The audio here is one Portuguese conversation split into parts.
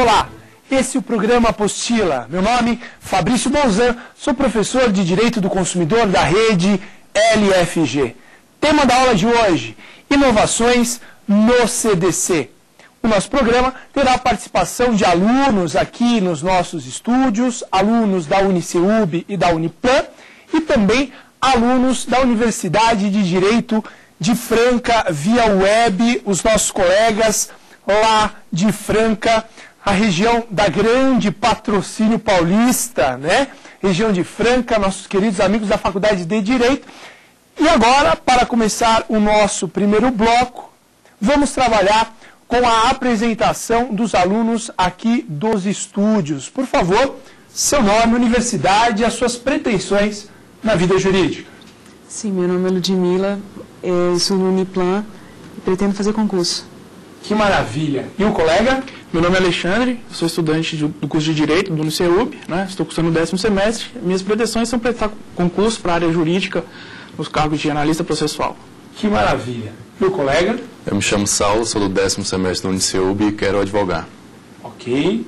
Olá, esse é o programa Apostila. Meu nome é Fabrício Bolzan, sou professor de Direito do Consumidor da rede LFG. Tema da aula de hoje, inovações no CDC. O nosso programa terá a participação de alunos aqui nos nossos estúdios, alunos da UniCeub e da Uniplan, e também alunos da Universidade de Direito de Franca via web, os nossos colegas lá de Franca, a região da grande Patrocínio Paulista, né? Região de Franca, nossos queridos amigos da Faculdade de Direito. E agora, para começar o nosso primeiro bloco, vamos trabalhar com a apresentação dos alunos aqui dos estúdios. Por favor, seu nome, universidade e as suas pretensões na vida jurídica. Sim, meu nome é Ludmila, eu sou no Uniplan e pretendo fazer concurso. Que maravilha! E o colega? Meu nome é Alexandre, sou estudante do curso de Direito do UniCeub, né? Estou cursando o 10º semestre. Minhas pretensões são prestar concurso para a área jurídica nos cargos de analista processual. Que maravilha! E o colega? Eu me chamo Saulo, sou do 10º semestre do UniCeub e quero advogar. Ok.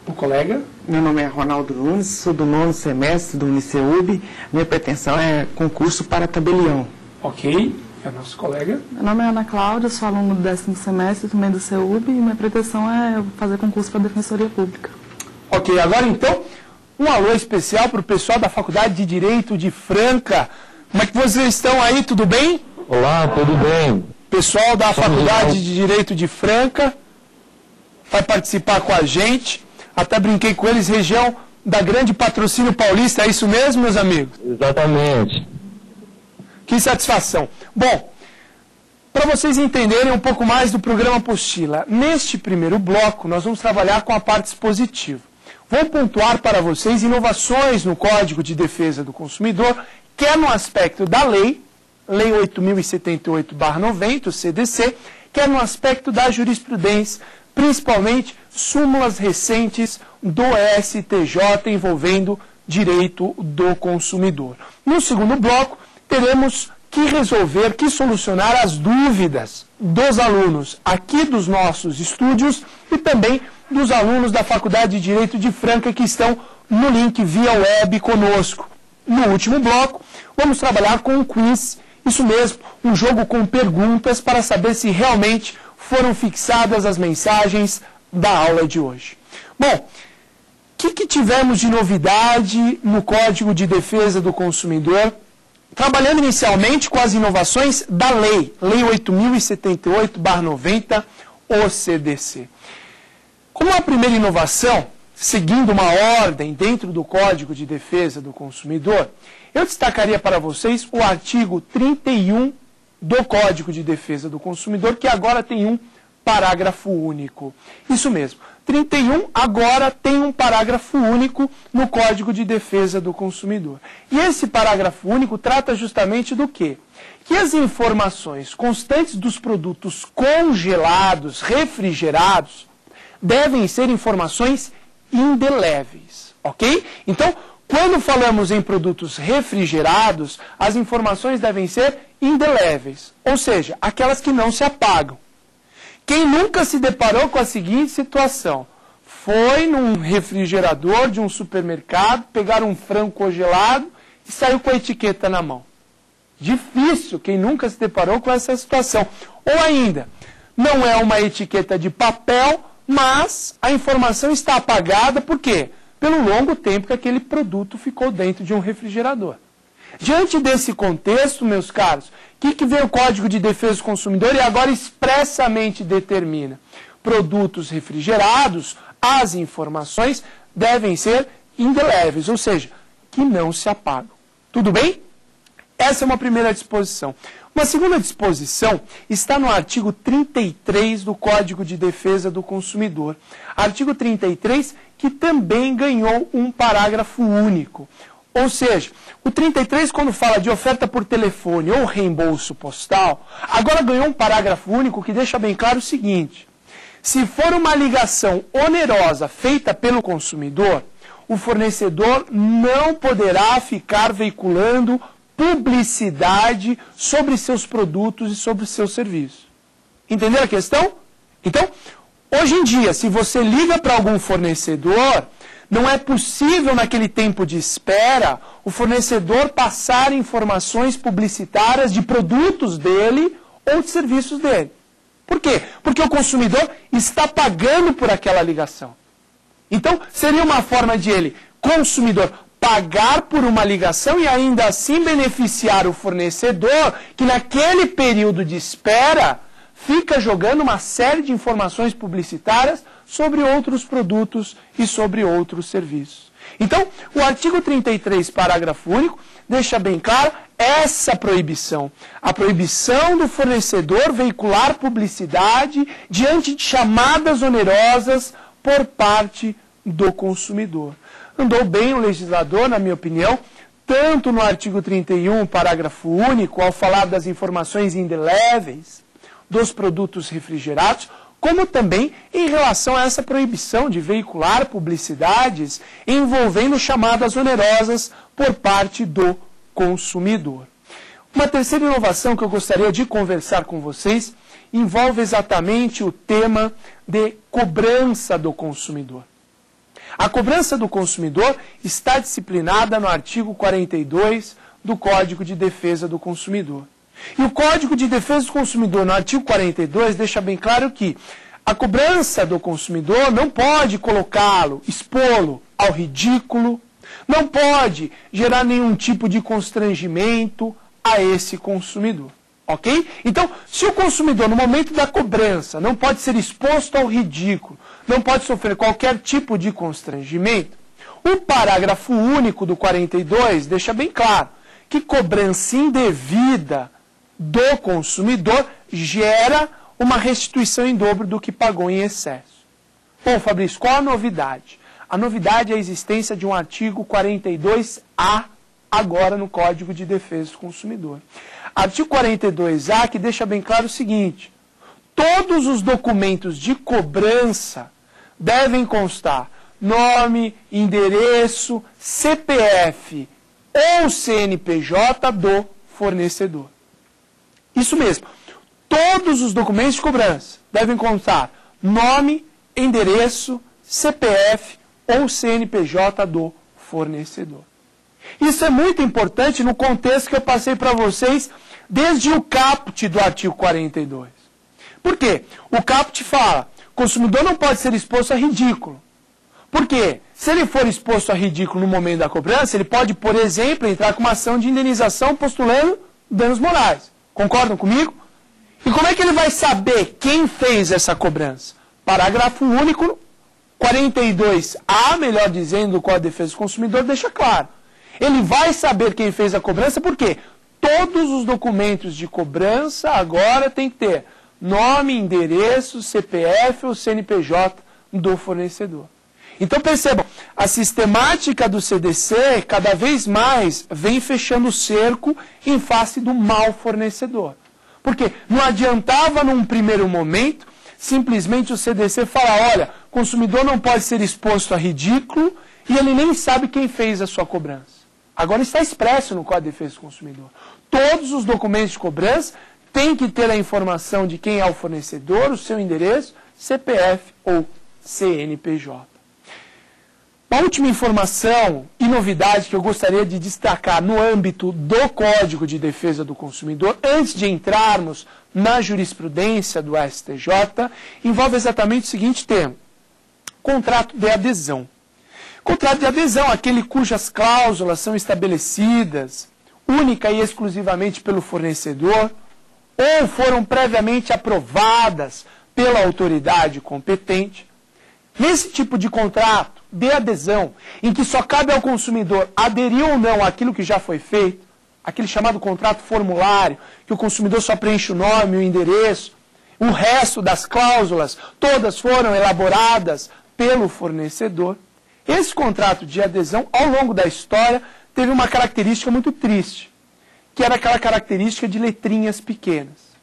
O colega? Meu nome é Ronaldo Nunes, sou do 9º semestre do UniCeub. Minha pretensão é concurso para tabelião. Ok. É o nosso colega? Meu nome é Ana Cláudia, sou aluno do 10º semestre também do CEUB e minha pretensão é fazer concurso para a Defensoria Pública. Ok, agora então, um alô especial para o pessoal da Faculdade de Direito de Franca. Como é que vocês estão aí, tudo bem? Olá, tudo bem? Pessoal da Faculdade de Direito de Franca vai participar com a gente. Até brinquei com eles, região da grande Patrocínio Paulista, é isso mesmo, meus amigos? Exatamente. Que satisfação. Bom, para vocês entenderem um pouco mais do programa Apostila, neste primeiro bloco nós vamos trabalhar com a parte expositiva. Vou pontuar para vocês inovações no Código de Defesa do Consumidor, quer no aspecto da lei, Lei 8.078/90, o CDC, quer no aspecto da jurisprudência, principalmente súmulas recentes do STJ envolvendo direito do consumidor. No segundo bloco, teremos que resolver, que solucionar as dúvidas dos alunos aqui dos nossos estúdios e também dos alunos da Faculdade de Direito de Franca que estão no link via web conosco. No último bloco, vamos trabalhar com um quiz, isso mesmo, um jogo com perguntas para saber se realmente foram fixadas as mensagens da aula de hoje. Bom, o que tivemos de novidade no Código de Defesa do Consumidor? Trabalhando inicialmente com as inovações da lei, Lei 8.078/90, OCDC. Como a primeira inovação, seguindo uma ordem dentro do Código de Defesa do Consumidor, eu destacaria para vocês o artigo 31 do Código de Defesa do Consumidor, que agora tem um parágrafo único. Isso mesmo, 31 agora tem um parágrafo único no Código de Defesa do Consumidor. E esse parágrafo único trata justamente do quê? Que as informações constantes dos produtos congelados, refrigerados, devem ser informações indeléveis, ok? Então, quando falamos em produtos refrigerados, as informações devem ser indeléveis, ou seja, aquelas que não se apagam. Quem nunca se deparou com a seguinte situação? Foi num refrigerador de um supermercado, pegar um frango congelado e saiu com a etiqueta na mão. Difícil, quem nunca se deparou com essa situação. Ou ainda, não é uma etiqueta de papel, mas a informação está apagada, por quê? Pelo longo tempo que aquele produto ficou dentro de um refrigerador. Diante desse contexto, meus caros, o que vem o Código de Defesa do Consumidor e agora expressamente determina? Produtos refrigerados, as informações devem ser indeléveis, ou seja, que não se apagam. Tudo bem? Essa é uma primeira disposição. Uma segunda disposição está no artigo 33 do Código de Defesa do Consumidor. Artigo 33 que também ganhou um parágrafo único. Ou seja, o 33, quando fala de oferta por telefone ou reembolso postal, agora ganhou um parágrafo único que deixa bem claro o seguinte: se for uma ligação onerosa feita pelo consumidor, o fornecedor não poderá ficar veiculando publicidade sobre seus produtos e sobre seus serviços. Entenderam a questão? Então, Hoje em dia, se você liga para algum fornecedor, não é possível naquele tempo de espera o fornecedor passar informações publicitárias de produtos dele ou de serviços dele. Por quê? Porque o consumidor está pagando por aquela ligação. Então, seria uma forma de ele, consumidor, pagar por uma ligação e ainda assim beneficiar o fornecedor que naquele período de espera fica jogando uma série de informações publicitárias sobre outros produtos e sobre outros serviços. Então, o artigo 33, parágrafo único, deixa bem claro essa proibição. A proibição do fornecedor veicular publicidade diante de chamadas onerosas por parte do consumidor. Andou bem o legislador, na minha opinião, tanto no artigo 31, parágrafo único, ao falar das informações indeléveis dos produtos refrigerados, como também em relação a essa proibição de veicular publicidades envolvendo chamadas onerosas por parte do consumidor. Uma terceira inovação que eu gostaria de conversar com vocês envolve exatamente o tema de cobrança do consumidor. A cobrança do consumidor está disciplinada no artigo 42 do Código de Defesa do Consumidor. E o Código de Defesa do Consumidor, no artigo 42, deixa bem claro que a cobrança do consumidor não pode colocá-lo, expô-lo ao ridículo, não pode gerar nenhum tipo de constrangimento a esse consumidor. Ok? Então, se o consumidor, no momento da cobrança, não pode ser exposto ao ridículo, não pode sofrer qualquer tipo de constrangimento, o parágrafo único do 42 deixa bem claro que cobrança indevida do consumidor gera uma restituição em dobro do que pagou em excesso. Bom, Fabrício, qual a novidade? A novidade é a existência de um artigo 42A agora no Código de Defesa do Consumidor. Artigo 42A que deixa bem claro o seguinte: todos os documentos de cobrança devem constar nome, endereço, CPF ou CNPJ do fornecedor. Isso mesmo. Todos os documentos de cobrança devem constar nome, endereço, CPF ou CNPJ do fornecedor. Isso é muito importante no contexto que eu passei para vocês desde o caput do artigo 42. Por quê? O caput fala, o consumidor não pode ser exposto a ridículo. Por quê? Se ele for exposto a ridículo no momento da cobrança, ele pode, por exemplo, entrar com uma ação de indenização postulando danos morais. Concordam comigo? E como é que ele vai saber quem fez essa cobrança? Parágrafo único, 42A, melhor dizendo, do Código de Defesa do Consumidor, deixa claro. Ele vai saber quem fez a cobrança, por quê? Todos os documentos de cobrança agora tem que ter nome, endereço, CPF ou CNPJ do fornecedor. Então percebam, a sistemática do CDC cada vez mais vem fechando o cerco em face do mau fornecedor. Porque não adiantava num primeiro momento simplesmente o CDC falar, olha, o consumidor não pode ser exposto a ridículo e ele nem sabe quem fez a sua cobrança. Agora está expresso no Código de Defesa do Consumidor. Todos os documentos de cobrança têm que ter a informação de quem é o fornecedor, o seu endereço, CPF ou CNPJ. Uma última informação e novidade que eu gostaria de destacar no âmbito do Código de Defesa do Consumidor, antes de entrarmos na jurisprudência do STJ, envolve exatamente o seguinte tema: contrato de adesão. Contrato de adesão, aquele cujas cláusulas são estabelecidas única e exclusivamente pelo fornecedor ou foram previamente aprovadas pela autoridade competente. Nesse tipo de contrato de adesão, em que só cabe ao consumidor aderir ou não àquilo que já foi feito, aquele chamado contrato formulário, que o consumidor só preenche o nome, o endereço, o resto das cláusulas, todas foram elaboradas pelo fornecedor. Esse contrato de adesão, ao longo da história, teve uma característica muito triste, que era aquela característica de letrinhas pequenas.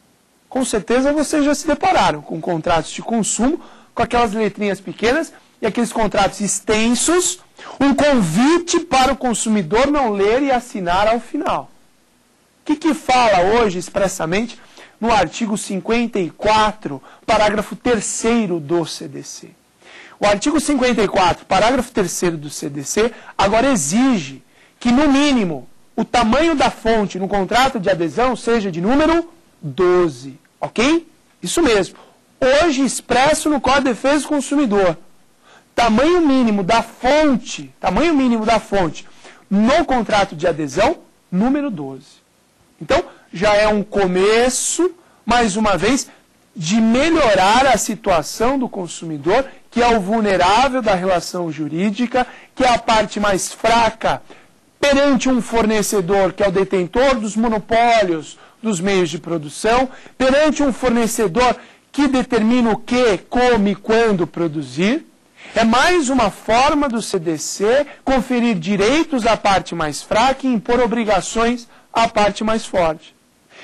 Com certeza vocês já se depararam com contratos de consumo, com aquelas letrinhas pequenas e aqueles contratos extensos, um convite para o consumidor não ler e assinar ao final. O que fala hoje expressamente no artigo 54, parágrafo 3º do CDC. O artigo 54, parágrafo 3º do CDC, agora exige que, no mínimo, o tamanho da fonte no contrato de adesão seja de número 12, ok? Isso mesmo. Hoje expresso no Código de Defesa do Consumidor. Tamanho mínimo da fonte no contrato de adesão, número 12. Então, já é um começo, mais uma vez, de melhorar a situação do consumidor, que é o vulnerável da relação jurídica, que é a parte mais fraca perante um fornecedor que é o detentor dos monopólios dos meios de produção, perante um fornecedor que determina o que, como e quando produzir. É mais uma forma do CDC conferir direitos à parte mais fraca e impor obrigações à parte mais forte.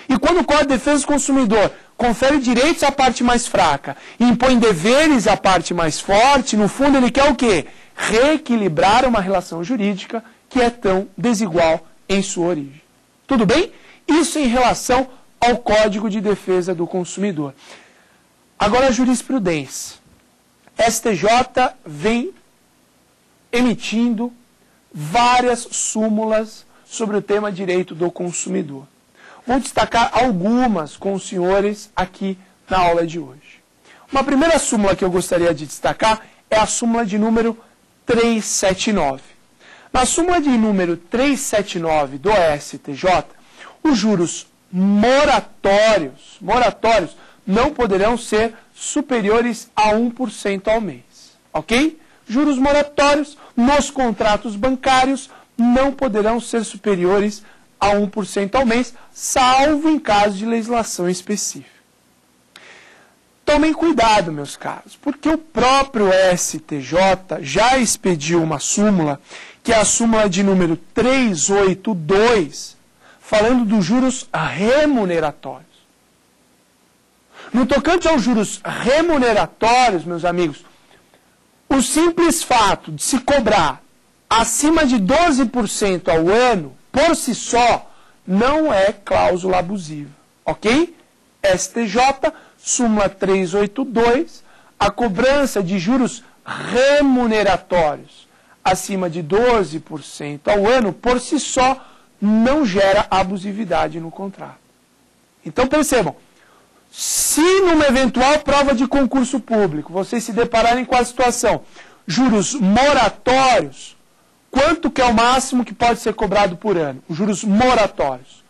E quando o Código de Defesa do Consumidor confere direitos à parte mais fraca e impõe deveres à parte mais forte, no fundo ele quer o quê? Reequilibrar uma relação jurídica que é tão desigual em sua origem. Tudo bem? Isso em relação ao Código de Defesa do Consumidor. Agora a jurisprudência. STJ vem emitindo várias súmulas sobre o tema direito do consumidor. Vou destacar algumas com os senhores aqui na aula de hoje. Uma primeira súmula que eu gostaria de destacar é a súmula de número 379. Na súmula de número 379 do STJ, os juros moratórios não poderão ser superiores a 1% ao mês. Ok? Juros moratórios nos contratos bancários não poderão ser superiores a 1% ao mês, salvo em caso de legislação específica. Tomem cuidado, meus caros, porque o próprio STJ já expediu uma súmula, que é a súmula de número 382, falando dos juros remuneratórios. No tocante aos juros remuneratórios, meus amigos, o simples fato de se cobrar acima de 12% ao ano, por si só, não é cláusula abusiva, ok? STJ, súmula 382, a cobrança de juros remuneratórios acima de 12% ao ano, por si só, não gera abusividade no contrato. Então, percebam, se numa eventual prova de concurso público vocês se depararem com a situação juros moratórios, quanto que é o máximo que pode ser cobrado por ano? Os juros moratórios,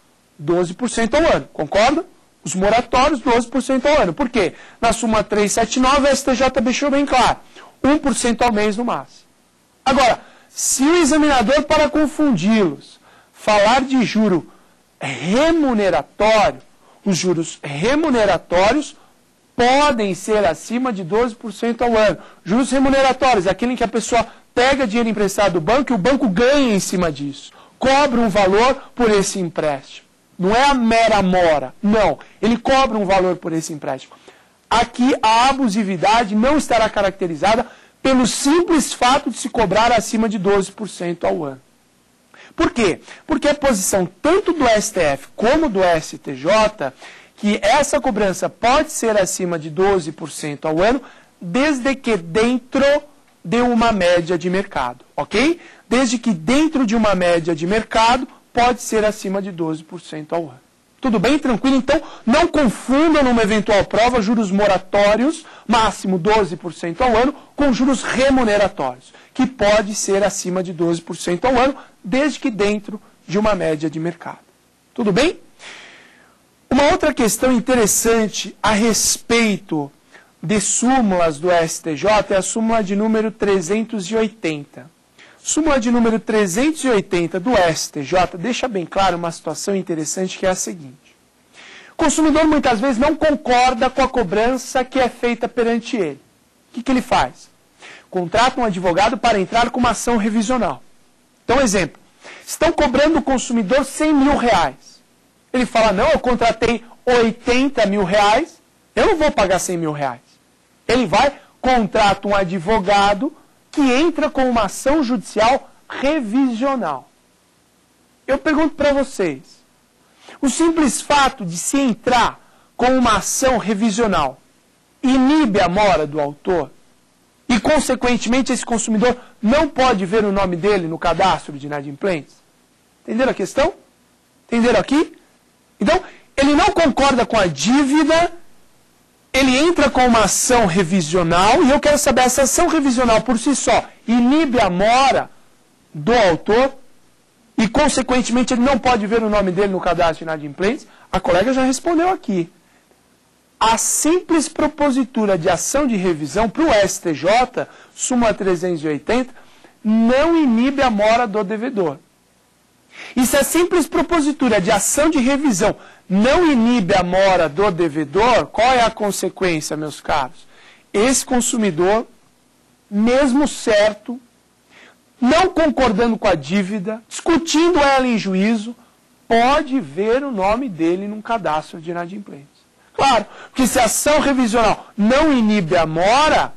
12% ao ano, concorda? Os moratórios, 12% ao ano. Por quê? Na súmula 379, a STJ deixou bem claro, 1% ao mês no máximo. Agora, se o examinador, para confundi-los, falar de juro remuneratório, os juros remuneratórios podem ser acima de 12% ao ano. Juros remuneratórios é aquele em que a pessoa pega dinheiro emprestado do banco e o banco ganha em cima disso. Cobra um valor por esse empréstimo. Não é a mera mora, não. Ele cobra um valor por esse empréstimo. Aqui a abusividade não estará caracterizada pelo simples fato de se cobrar acima de 12% ao ano. Por quê? Porque a posição tanto do STF como do STJ, que essa cobrança pode ser acima de 12% ao ano, desde que dentro de uma média de mercado, ok? Desde que dentro de uma média de mercado pode ser acima de 12% ao ano. Tudo bem? Tranquilo? Então, não confundam numa eventual prova juros moratórios, máximo 12% ao ano, com juros remuneratórios, que pode ser acima de 12% ao ano, desde que dentro de uma média de mercado. Tudo bem? Uma outra questão interessante a respeito de súmulas do STJ é a súmula de número 380. Súmula de número 380 do STJ deixa bem claro uma situação interessante, que é a seguinte. O consumidor muitas vezes não concorda com a cobrança que é feita perante ele. O que ele faz? Contrata um advogado para entrar com uma ação revisional. Então, exemplo, estão cobrando o consumidor 100 mil reais. Ele fala, não, eu contratei 80 mil reais, eu não vou pagar 100 mil reais. Ele vai, contrata um advogado que entra com uma ação judicial revisional. Eu pergunto para vocês, o simples fato de se entrar com uma ação revisional inibe a mora do autor e, consequentemente, esse consumidor não pode ver o nome dele no cadastro de inadimplentes? Entenderam a questão? Entenderam aqui? Então, ele não concorda com a dívida, ele entra com uma ação revisional, e eu quero saber, essa ação revisional por si só inibe a mora do autor e, consequentemente, ele não pode ver o nome dele no cadastro de inadimplentes? A colega já respondeu aqui. A simples propositura de ação de revisão para o STJ, súmula 380, não inibe a mora do devedor. E se a simples propositura de ação de revisão não inibe a mora do devedor, qual é a consequência, meus caros? Esse consumidor, mesmo certo, não concordando com a dívida, discutindo ela em juízo, pode ver o nome dele num cadastro de inadimplentes. Claro, porque se a ação revisional não inibe a mora,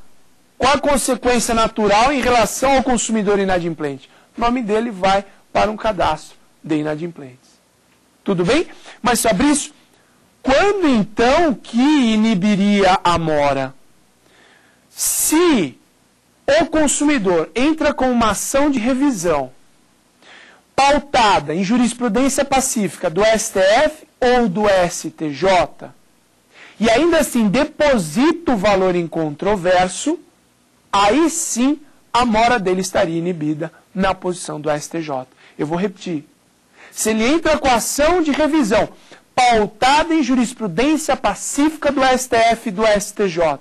qual a consequência natural em relação ao consumidor inadimplente? O nome dele vai para um cadastro de inadimplentes. Tudo bem? Mas, Fabrício, quando então que inibiria a mora? Se o consumidor entra com uma ação de revisão pautada em jurisprudência pacífica do STF ou do STJ, e ainda assim deposita o valor incontroverso, aí sim a mora dele estaria inibida na posição do STJ. Eu vou repetir. Se ele entra com a ação de revisão pautada em jurisprudência pacífica do STF e do STJ,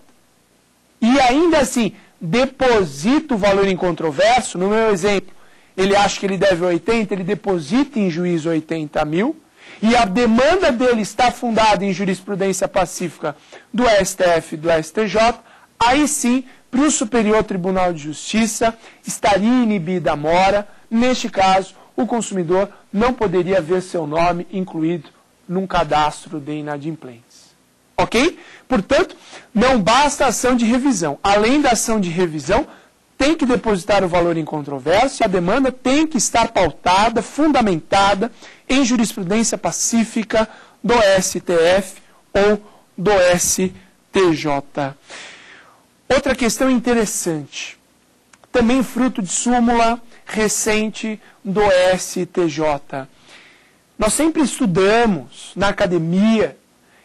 e ainda assim deposita o valor incontroverso, no meu exemplo, ele acha que ele deve 80, ele deposita em juízo 80 mil, e a demanda dele está fundada em jurisprudência pacífica do STF e do STJ, aí sim, para o Superior Tribunal de Justiça, estaria inibida a mora. Neste caso, o consumidor não poderia ver seu nome incluído num cadastro de inadimplentes. Ok? Portanto, não basta a ação de revisão. Além da ação de revisão, tem que depositar o valor incontroverso e a demanda tem que estar pautada, fundamentada em jurisprudência pacífica do STF ou do STJ. Outra questão interessante, também fruto de súmula recente do STJ. Nós sempre estudamos na academia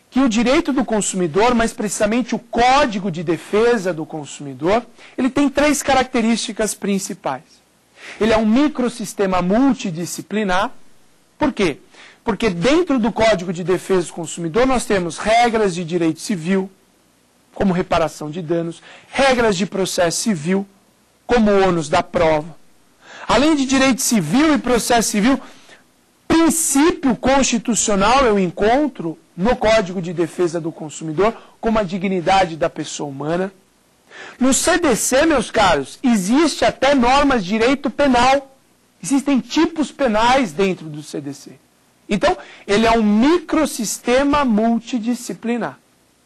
que o direito do consumidor, mais precisamente o Código de Defesa do Consumidor, ele tem 3 características principais. Ele é um microsistema multidisciplinar. Por quê? Porque dentro do Código de Defesa do Consumidor nós temos regras de direito civil, como reparação de danos, regras de processo civil, como ônus da prova. Além de direito civil e processo civil, princípio constitucional eu encontro no Código de Defesa do Consumidor como a dignidade da pessoa humana. No CDC, meus caros, existe até normas de direito penal. Existem tipos penais dentro do CDC. Então, ele é um microsistema multidisciplinar.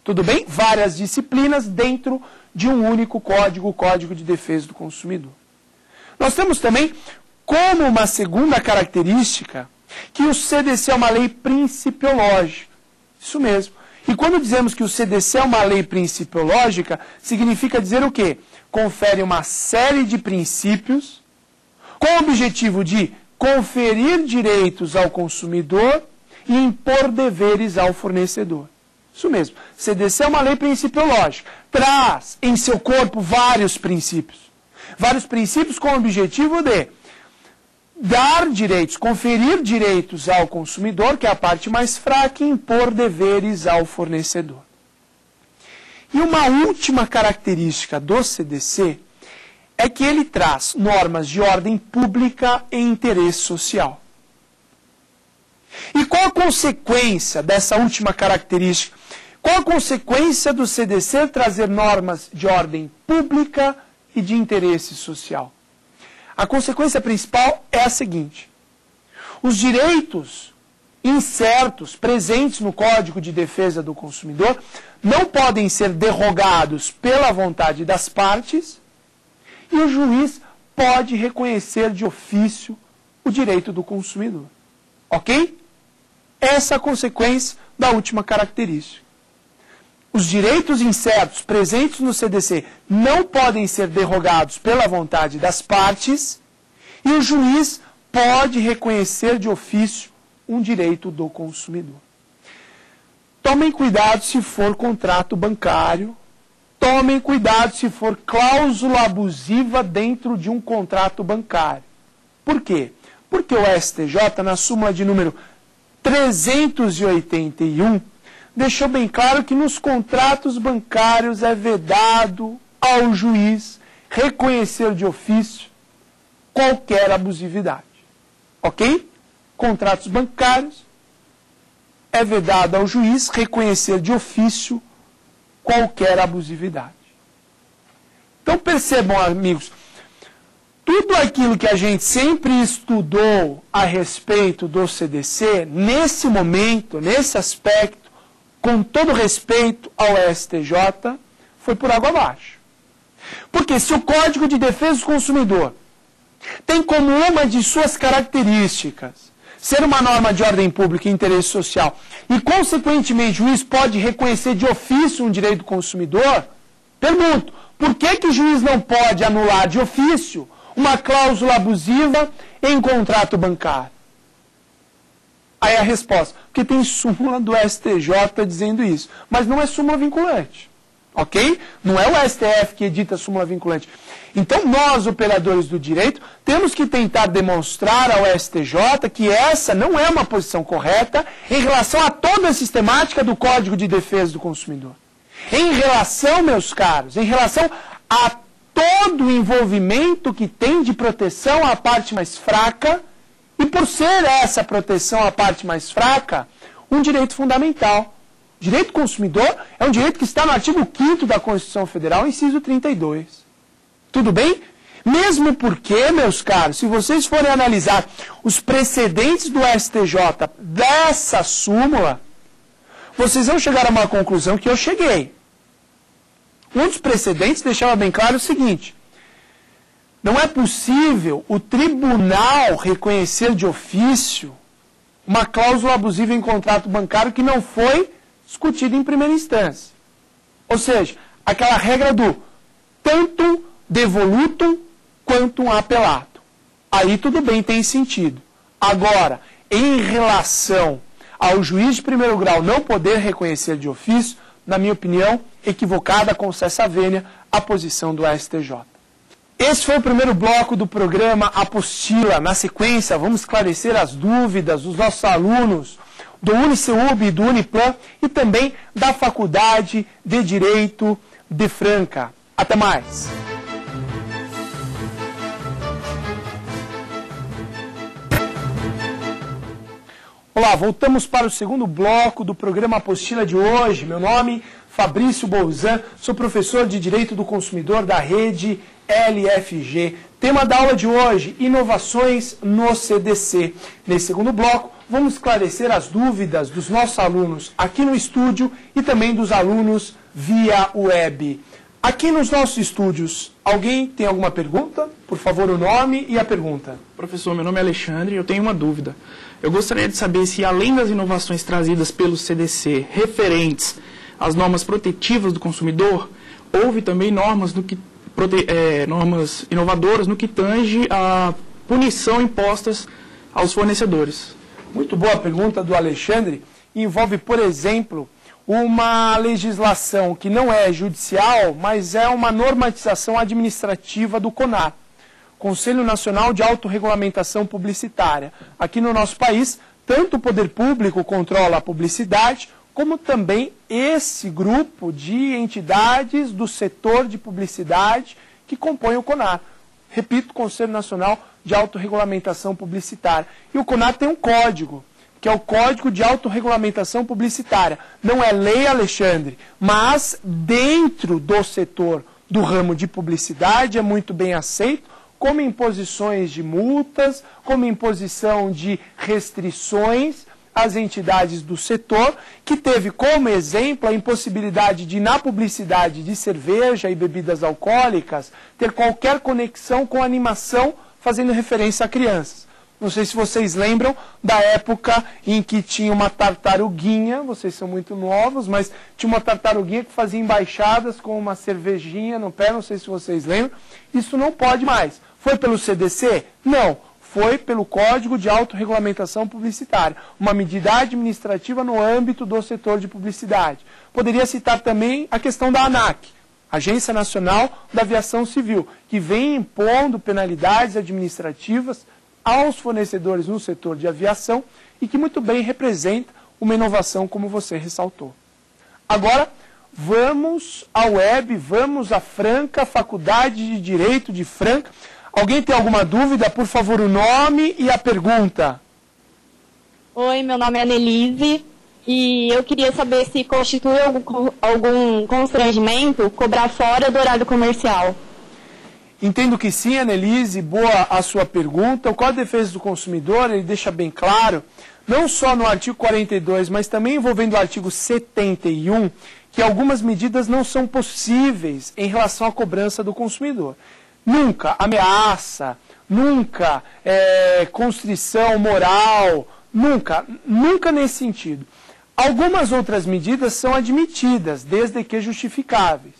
Tudo bem? Várias disciplinas dentro de um único código, o Código de Defesa do Consumidor. Nós temos também, como uma segunda característica, que o CDC é uma lei principiológica. Isso mesmo. E quando dizemos que o CDC é uma lei principiológica, significa dizer o quê? Confere uma série de princípios com o objetivo de conferir direitos ao consumidor e impor deveres ao fornecedor. Isso mesmo. CDC é uma lei principiológica. Traz em seu corpo vários princípios. Vários princípios com o objetivo de dar direitos, conferir direitos ao consumidor, que é a parte mais fraca, e impor deveres ao fornecedor. E uma última característica do CDC é que ele traz normas de ordem pública e interesse social. E qual a consequência dessa última característica? Qual a consequência do CDC trazer normas de ordem pública e de interesse social? A consequência principal é a seguinte: os direitos incertos presentes no Código de Defesa do Consumidor não podem ser derrogados pela vontade das partes e o juiz pode reconhecer de ofício o direito do consumidor. Ok? Essa é a consequência da última característica. os direitos incertos presentes no CDC não podem ser derrogados pela vontade das partes e o juiz pode reconhecer de ofício um direito do consumidor. Tomem cuidado se for contrato bancário, tomem cuidado se for cláusula abusiva dentro de um contrato bancário. Por quê? Porque o STJ, na súmula de número 381, deixou bem claro que nos contratos bancários é vedado ao juiz reconhecer de ofício qualquer abusividade. Ok? Contratos bancários, é vedado ao juiz reconhecer de ofício qualquer abusividade. Então percebam, amigos, tudo aquilo que a gente sempre estudou a respeito do CDC, nesse momento, nesse aspecto, com todo respeito ao STJ, foi por água abaixo. Porque se o Código de Defesa do Consumidor tem como uma de suas características ser uma norma de ordem pública e interesse social, e, consequentemente, o juiz pode reconhecer de ofício um direito do consumidor, pergunto, por que o juiz não pode anular de ofício uma cláusula abusiva em contrato bancário? Aí a resposta, porque tem súmula do STJ dizendo isso, mas não é súmula vinculante, ok? Não é o STF que edita a súmula vinculante. Então nós, operadores do direito, temos que tentar demonstrar ao STJ que essa não é uma posição correta em relação a toda a sistemática do Código de Defesa do Consumidor. Em relação, meus caros, em relação a todo o envolvimento que tem de proteção à parte mais fraca, e por ser essa proteção à parte mais fraca, um direito fundamental. O direito do consumidor é um direito que está no artigo 5º da Constituição Federal, inciso 32. Tudo bem? Mesmo porque, meus caros, se vocês forem analisar os precedentes do STJ dessa súmula, vocês vão chegar a uma conclusão que eu cheguei. Um dos precedentes deixava bem claro o seguinte: não é possível o tribunal reconhecer de ofício uma cláusula abusiva em contrato bancário que não foi discutida em primeira instância. Ou seja, aquela regra do tantum devolutum quantum appellatum. Aí tudo bem, tem sentido. Agora, em relação ao juiz de primeiro grau não poder reconhecer de ofício, na minha opinião, equivocada, concessa vênia, a posição do STJ. Esse foi o primeiro bloco do programa Apostila. Na sequência, vamos esclarecer as dúvidas dos nossos alunos do UniCeub e do Uniplan e também da Faculdade de Direito de Franca. Até mais! Olá, voltamos para o segundo bloco do programa Apostila de hoje. Meu nome é Fabrício Bolzan, sou professor de Direito do Consumidor da rede LFG. Tema da aula de hoje, inovações no CDC. Nesse segundo bloco, vamos esclarecer as dúvidas dos nossos alunos aqui no estúdio e também dos alunos via web. Aqui nos nossos estúdios, alguém tem alguma pergunta? Por favor, o nome e a pergunta. Professor, meu nome é Alexandre e eu tenho uma dúvida. Eu gostaria de saber se, além das inovações trazidas pelo CDC referentes às normas protetivas do consumidor, houve também normas inovadoras no que tange a punição impostas aos fornecedores. Muito boa pergunta do Alexandre. Envolve, por exemplo, uma legislação que não é judicial, mas é uma normatização administrativa do CONAR, Conselho Nacional de Autorregulamentação Publicitária. Aqui no nosso país, tanto o poder público controla a publicidade, como também esse grupo de entidades do setor de publicidade que compõe o CONAR. Repito, Conselho Nacional de Autorregulamentação Publicitária. E o CONAR tem um código, que é o Código de Autorregulamentação Publicitária. Não é lei, Alexandre, mas dentro do setor do ramo de publicidade é muito bem aceito, como imposições de multas, como imposição de restrições às entidades do setor, que teve como exemplo a impossibilidade de, na publicidade de cerveja e bebidas alcoólicas, ter qualquer conexão com animação fazendo referência a crianças. Não sei se vocês lembram da época em que tinha uma tartaruguinha, vocês são muito novos, mas tinha uma tartaruguinha que fazia embaixadas com uma cervejinha no pé, não sei se vocês lembram. Isso não pode mais. Foi pelo CDC? Não. Foi pelo Código de Autorregulamentação Publicitária, uma medida administrativa no âmbito do setor de publicidade. Poderia citar também a questão da ANAC, Agência Nacional da Aviação Civil, que vem impondo penalidades administrativas aos fornecedores no setor de aviação e que muito bem representa uma inovação como você ressaltou. Agora, vamos à web, vamos à Franca, Faculdade de Direito de Franca. Alguém tem alguma dúvida? Por favor, o nome e a pergunta. Oi, meu nome é Annelise e eu queria saber se constitui algum constrangimento cobrar fora do horário comercial. Entendo que sim, Annelise, boa a sua pergunta. O Código de Defesa do Consumidor, ele deixa bem claro, não só no artigo 42, mas também envolvendo o artigo 71, que algumas medidas não são possíveis em relação à cobrança do consumidor. Nunca ameaça, nunca constrição moral, nunca nesse sentido. Algumas outras medidas são admitidas, desde que justificáveis.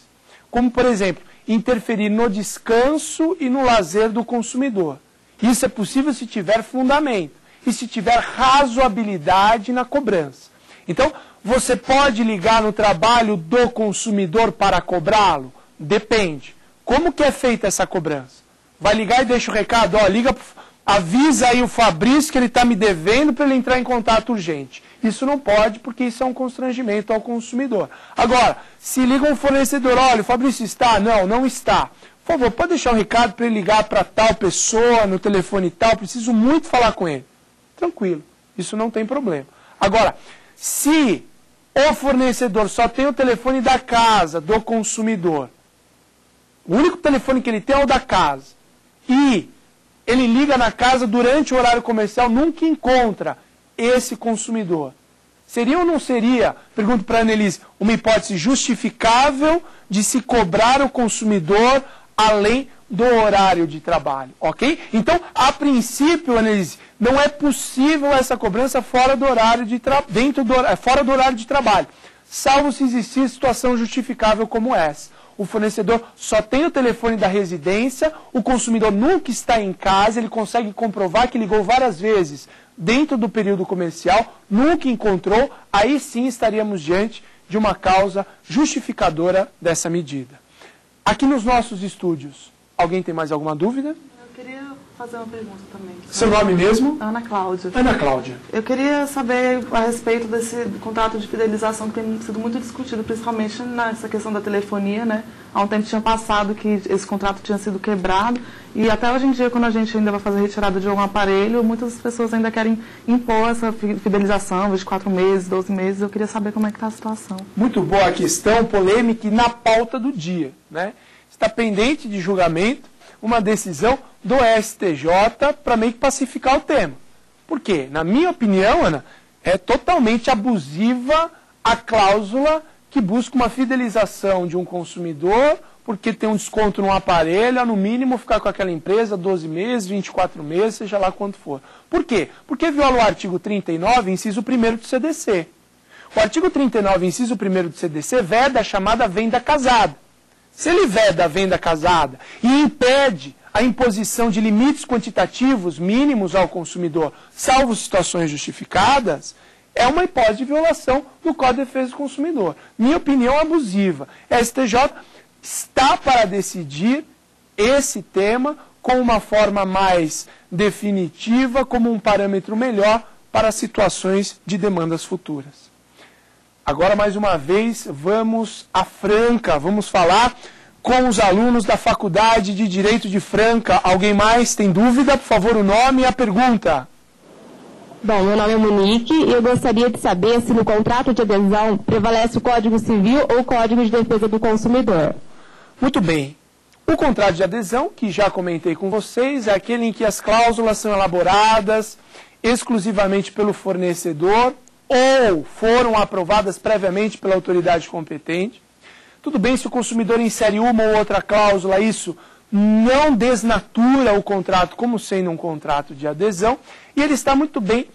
Como, por exemplo, interferir no descanso e no lazer do consumidor. Isso é possível se tiver fundamento e se tiver razoabilidade na cobrança. Então, você pode ligar no trabalho do consumidor para cobrá-lo? Depende. Como que é feita essa cobrança? Vai ligar e deixa o recado, ó, avisa aí o Fabrício que ele está me devendo para ele entrar em contato urgente. Isso não pode, porque isso é um constrangimento ao consumidor. Agora, se liga um fornecedor, olha, o Fabrício está? Não, não está. Por favor, pode deixar um recado para ele ligar para tal pessoa, no telefone tal, preciso muito falar com ele. Tranquilo, isso não tem problema. Agora, se o fornecedor só tem o telefone da casa do consumidor, o único telefone que ele tem é o da casa, e ele liga na casa durante o horário comercial, nunca encontra esse consumidor. Seria ou não seria, pergunto para a Annelise, uma hipótese justificável de se cobrar o consumidor além do horário de trabalho, ok? Então, a princípio, Annelise, não é possível essa cobrança fora do horário de fora do horário de trabalho, salvo se existir situação justificável como essa. O fornecedor só tem o telefone da residência, o consumidor nunca está em casa, ele consegue comprovar que ligou várias vezes dentro do período comercial, nunca encontrou, aí sim estaríamos diante de uma causa justificadora dessa medida. Aqui nos nossos estúdios, alguém tem mais alguma dúvida? Eu queria fazer uma pergunta também. Seu nome mesmo? Ana Cláudia. Ana Cláudia. Eu queria saber a respeito desse contrato de fidelização que tem sido muito discutido, principalmente nessa questão da telefonia, né? Há um tempo tinha passado que esse contrato tinha sido quebrado e até hoje em dia, quando a gente ainda vai fazer retirada de algum aparelho, muitas pessoas ainda querem impor essa fidelização, 24 meses, 12 meses. Eu queria saber como é que está a situação. Muito boa a questão, polêmica e na pauta do dia, né? Está pendente de julgamento uma decisão do STJ para meio que pacificar o tema. Por quê? Na minha opinião, Ana, é totalmente abusiva a cláusula que busca uma fidelização de um consumidor porque tem um desconto no aparelho, a no mínimo ficar com aquela empresa 12 meses, 24 meses, seja lá quanto for. Por quê? Porque viola o artigo 39, inciso 1º do CDC. O artigo 39, inciso 1º do CDC, veda a chamada venda casada. Se ele veda a venda casada e impede a imposição de limites quantitativos mínimos ao consumidor, salvo situações justificadas, é uma hipótese de violação do Código de Defesa do Consumidor. Minha opinião abusiva. A STJ está para decidir esse tema com uma forma mais definitiva, como um parâmetro melhor para situações de demandas futuras. Agora, mais uma vez, vamos à Franca. Vamos falar com os alunos da Faculdade de Direito de Franca. Alguém mais tem dúvida? Por favor, o nome e a pergunta. Bom, meu nome é Monique e eu gostaria de saber se no contrato de adesão prevalece o Código Civil ou o Código de Defesa do Consumidor. Muito bem. O contrato de adesão, que já comentei com vocês, é aquele em que as cláusulas são elaboradas exclusivamente pelo fornecedor ou foram aprovadas previamente pela autoridade competente. Tudo bem se o consumidor insere uma ou outra cláusula, isso não desnatura o contrato como sendo um contrato de adesão, e ele está muito bem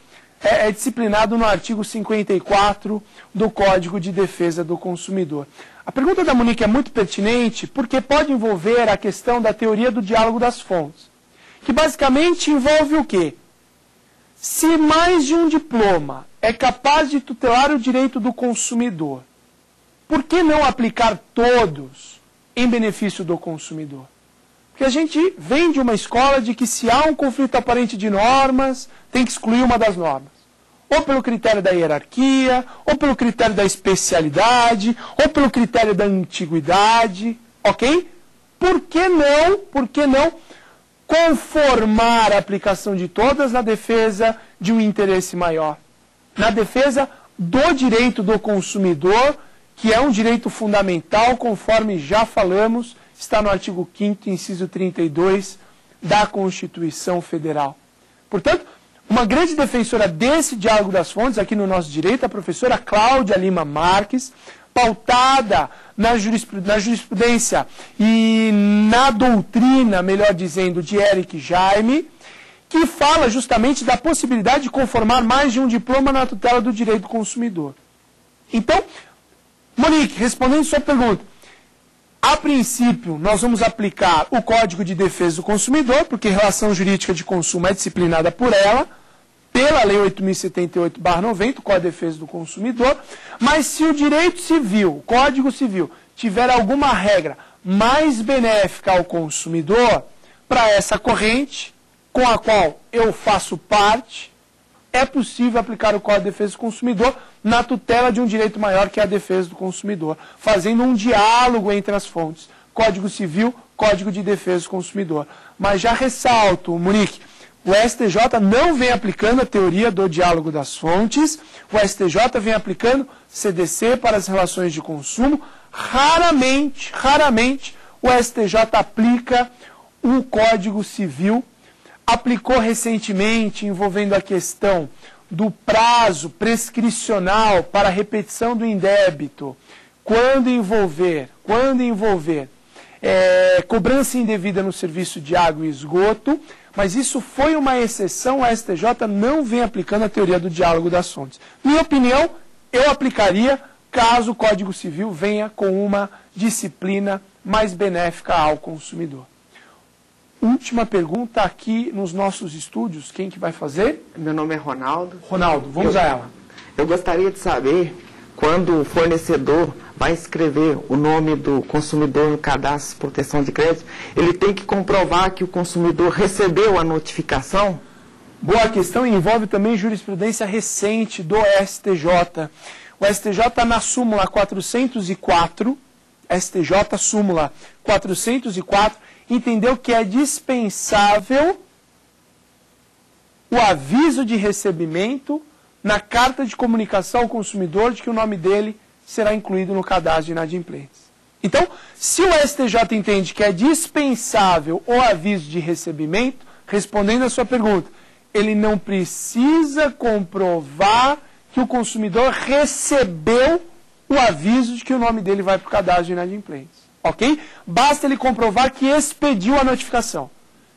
disciplinado no artigo 54 do Código de Defesa do Consumidor. A pergunta da Monique é muito pertinente porque pode envolver a questão da teoria do diálogo das fontes, que basicamente envolve o quê? Se mais de um diploma é capaz de tutelar o direito do consumidor, por que não aplicar todos em benefício do consumidor? Porque a gente vem de uma escola de que se há um conflito aparente de normas, tem que excluir uma das normas. Ou pelo critério da hierarquia, ou pelo critério da especialidade, ou pelo critério da antiguidade, ok? Por que não conformar a aplicação de todas na defesa de um interesse maior? Na defesa do direito do consumidor, que é um direito fundamental, conforme já falamos, está no artigo 5º, inciso 32 da Constituição Federal. Portanto, uma grande defensora desse diálogo das fontes aqui no nosso direito, a professora Cláudia Lima Marques, pautada na jurisprudência e na doutrina, melhor dizendo, de Eric Jaime, que fala justamente da possibilidade de conformar mais de um diploma na tutela do direito do consumidor. Então, Monique, respondendo sua pergunta, a princípio, nós vamos aplicar o Código de Defesa do Consumidor, porque relação jurídica de consumo é disciplinada por ela, pela Lei 8.078/90, o Código de Defesa do Consumidor, mas se o direito civil, o Código Civil, tiver alguma regra mais benéfica ao consumidor, para essa corrente, com a qual eu faço parte, é possível aplicar o Código de Defesa do Consumidor na tutela de um direito maior que é a defesa do consumidor, fazendo um diálogo entre as fontes, Código Civil, Código de Defesa do Consumidor. Mas já ressalto, Monique, o STJ não vem aplicando a teoria do diálogo das fontes, o STJ vem aplicando CDC para as relações de consumo, raramente o STJ aplica o Código Civil. Aplicou recentemente, envolvendo a questão do prazo prescricional para a repetição do indébito, quando envolver cobrança indevida no serviço de água e esgoto, mas isso foi uma exceção, o STJ não vem aplicando a teoria do diálogo das fontes. Minha opinião, eu aplicaria caso o Código Civil venha com uma disciplina mais benéfica ao consumidor. Última pergunta aqui nos nossos estúdios. Quem que vai fazer? Meu nome é Ronaldo. Ronaldo, vamos a ela. Eu gostaria de saber quando o fornecedor vai escrever o nome do consumidor no cadastro de proteção de crédito, ele tem que comprovar que o consumidor recebeu a notificação? Boa questão, e envolve também jurisprudência recente do STJ. O STJ na súmula 404, STJ súmula 404, entendeu que é dispensável o aviso de recebimento na carta de comunicação ao consumidor de que o nome dele será incluído no cadastro de inadimplentes. Então, se o STJ entende que é dispensável o aviso de recebimento, respondendo a sua pergunta, ele não precisa comprovar que o consumidor recebeu o aviso de que o nome dele vai para o cadastro de inadimplentes. Ok? Basta ele comprovar que expediu a notificação.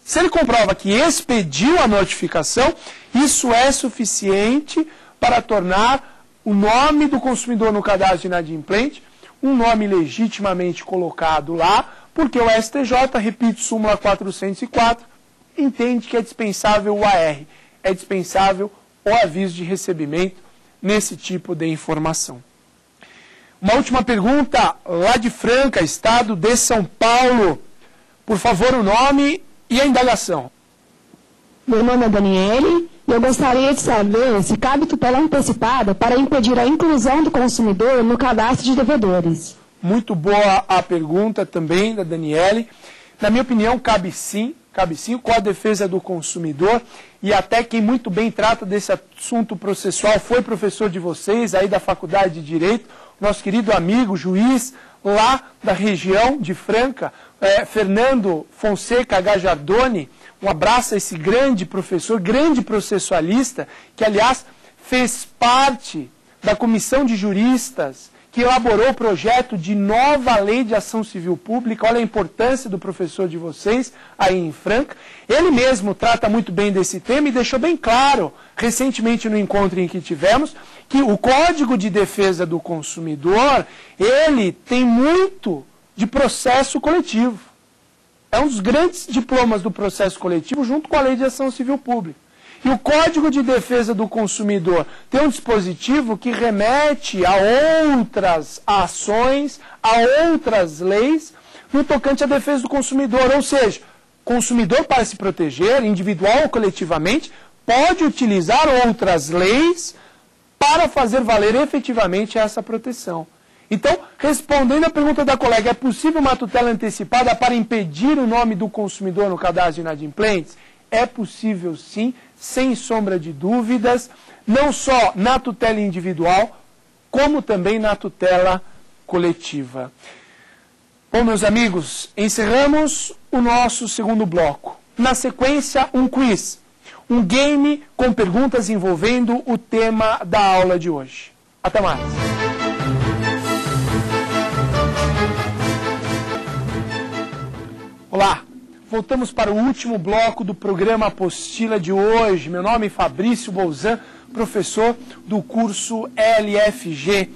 Se ele comprova que expediu a notificação, isso é suficiente para tornar o nome do consumidor no cadastro de inadimplente um nome legitimamente colocado lá, porque o STJ, repito, súmula 404, entende que é dispensável o AR, é dispensável o aviso de recebimento nesse tipo de informação. Uma última pergunta, lá de Franca, estado de São Paulo. Por favor, o nome e a indagação. Meu nome é Daniele e eu gostaria de saber se cabe tutela antecipada para impedir a inclusão do consumidor no cadastro de devedores. Muito boa a pergunta também da Daniele. Na minha opinião, cabe sim. O Código de Defesa do Consumidor, e até quem muito bem trata desse assunto processual foi professor de vocês, aí da Faculdade de Direito, nosso querido amigo, juiz, lá da região de Franca, Fernando Fonseca Gajardoni. Um abraço a esse grande professor, grande processualista, que, aliás, fez parte da comissão de juristas que elaborou o projeto de nova lei de ação civil pública. Olha a importância do professor de vocês aí em Franca. Ele mesmo trata muito bem desse tema e deixou bem claro, recentemente no encontro em que tivemos, que o Código de Defesa do Consumidor, ele tem muito de processo coletivo. É um dos grandes diplomas do processo coletivo junto com a lei de ação civil pública. E o Código de Defesa do Consumidor tem um dispositivo que remete a outras ações, a outras leis, no tocante à defesa do consumidor. Ou seja, o consumidor, para se proteger, individual ou coletivamente, pode utilizar outras leis para fazer valer efetivamente essa proteção. Então, respondendo à pergunta da colega, é possível uma tutela antecipada para impedir o nome do consumidor no cadastro de inadimplentes? É possível sim, sem sombra de dúvidas, não só na tutela individual, como também na tutela coletiva. Bom, meus amigos, encerramos o nosso segundo bloco. Na sequência, um quiz, um game com perguntas envolvendo o tema da aula de hoje. Até mais! Olá! Voltamos para o último bloco do programa Apostila de hoje. Meu nome é Fabrício Bolzan, professor do curso LFG.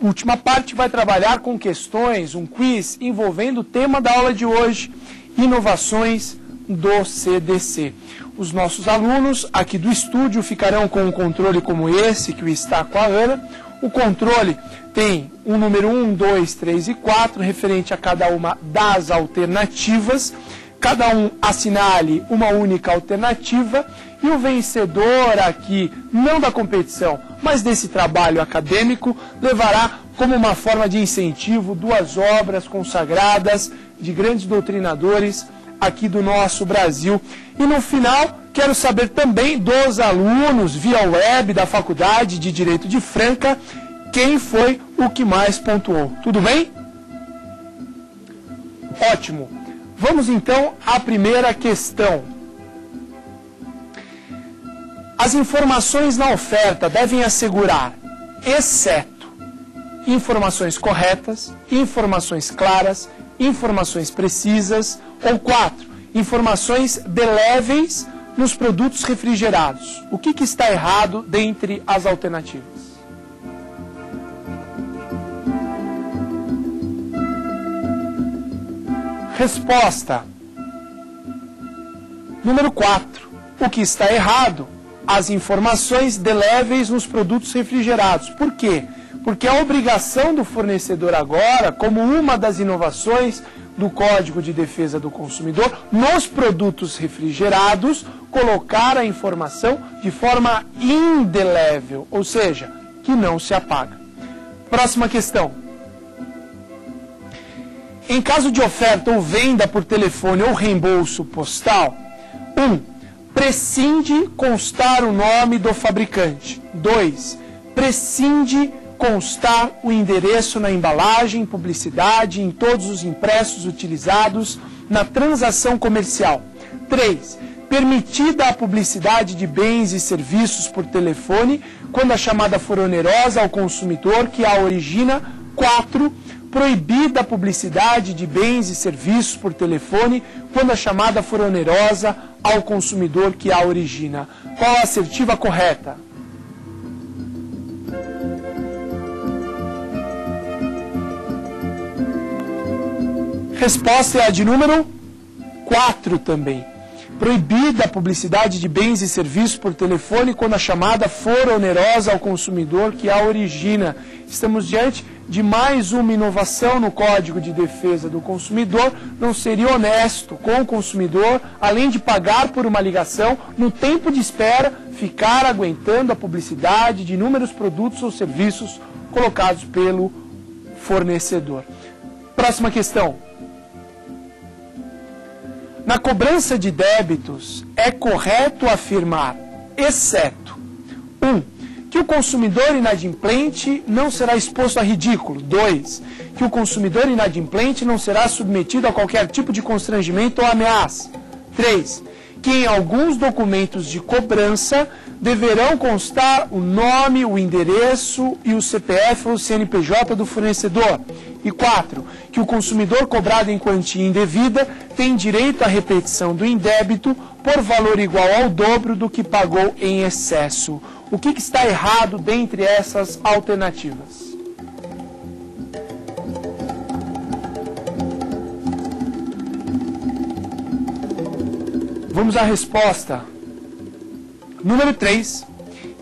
Última parte vai trabalhar com questões, um quiz envolvendo o tema da aula de hoje, inovações do CDC. Os nossos alunos aqui do estúdio ficarão com um controle como esse, que está com a Ana. O controle tem um número 1, 2, 3 e 4, referente a cada uma das alternativas. Cada um assinale uma única alternativa e o vencedor aqui, não da competição, mas desse trabalho acadêmico, levará como uma forma de incentivo 2 obras consagradas de grandes doutrinadores aqui do nosso Brasil. E no final, quero saber também dos alunos via web da Faculdade de Direito de Franca, quem foi o que mais pontuou. Tudo bem? Ótimo. Vamos então à primeira questão. As informações na oferta devem assegurar, exceto, informações corretas, informações claras, informações precisas, ou 4, informações beléveis nos produtos refrigerados. O que está errado dentre as alternativas? Resposta. Número 4. O que está errado? As informações beléveis nos produtos refrigerados. Por quê? Porque a obrigação do fornecedor agora, como uma das inovações do Código de Defesa do Consumidor, nos produtos refrigerados, colocar a informação de forma indelével, ou seja, que não se apaga. Próxima questão. Em caso de oferta ou venda por telefone ou reembolso postal, 1. Prescinde constar o nome do fabricante. 2. Prescinde constar o endereço na embalagem, publicidade, em todos os impressos utilizados na transação comercial. 3. Permitida a publicidade de bens e serviços por telefone quando a chamada for onerosa ao consumidor que a origina. 4. Proibida a publicidade de bens e serviços por telefone quando a chamada for onerosa ao consumidor que a origina. Qual a assertiva correta? Resposta é a de número 4 também. Proibida a publicidade de bens e serviços por telefone quando a chamada for onerosa ao consumidor que a origina. Estamos diante de mais uma inovação no Código de Defesa do Consumidor. Não seria honesto com o consumidor, além de pagar por uma ligação, no tempo de espera, ficar aguentando a publicidade de inúmeros produtos ou serviços colocados pelo fornecedor. Próxima questão. Na cobrança de débitos, é correto afirmar, exceto, 1. Que o consumidor inadimplente não será exposto a ridículo. 2. Que o consumidor inadimplente não será submetido a qualquer tipo de constrangimento ou ameaça. 3. que em alguns documentos de cobrança deverão constar o nome, o endereço e o CPF ou CNPJ do fornecedor. E 4, que o consumidor cobrado em quantia indevida tem direito à repetição do indébito por valor igual ao dobro do que pagou em excesso. O que está errado dentre essas alternativas? Vamos à resposta. Número 3,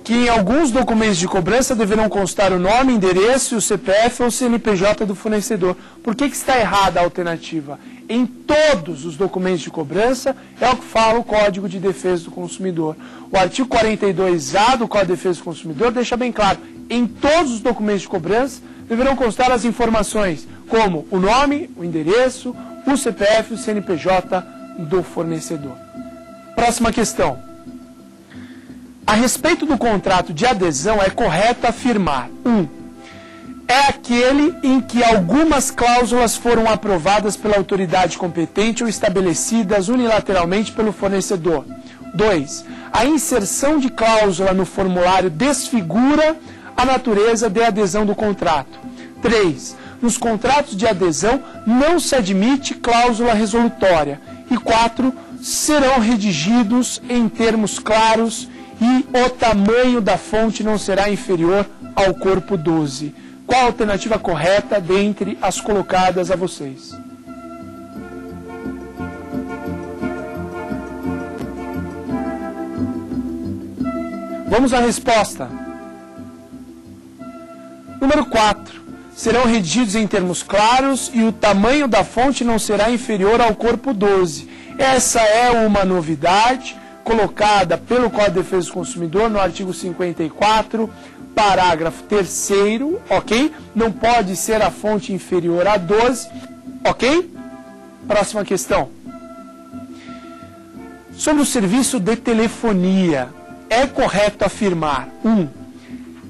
que em alguns documentos de cobrança deverão constar o nome, endereço, o CPF ou CNPJ do fornecedor. Por que está errada a alternativa? Em todos os documentos de cobrança é o que fala o Código de Defesa do Consumidor. O artigo 42A do Código de Defesa do Consumidor deixa bem claro, em todos os documentos de cobrança deverão constar as informações como o nome, o endereço, o CPF e o CNPJ do fornecedor. Próxima questão. A respeito do contrato de adesão, é correto afirmar: 1. É aquele em que algumas cláusulas foram aprovadas pela autoridade competente ou estabelecidas unilateralmente pelo fornecedor. 2. A inserção de cláusula no formulário desfigura a natureza de adesão do contrato. 3. Nos contratos de adesão não se admite cláusula resolutória. E 4. Serão redigidos em termos claros e o tamanho da fonte não será inferior ao corpo 12. Qual a alternativa correta dentre as colocadas a vocês? Vamos à resposta. Número 4. Serão redigidos em termos claros e o tamanho da fonte não será inferior ao corpo 12. Essa é uma novidade colocada pelo Código de Defesa do Consumidor no artigo 54, parágrafo 3º, ok? Não pode ser a fonte inferior a 12, ok? Próxima questão. Sobre o serviço de telefonia, é correto afirmar: 1.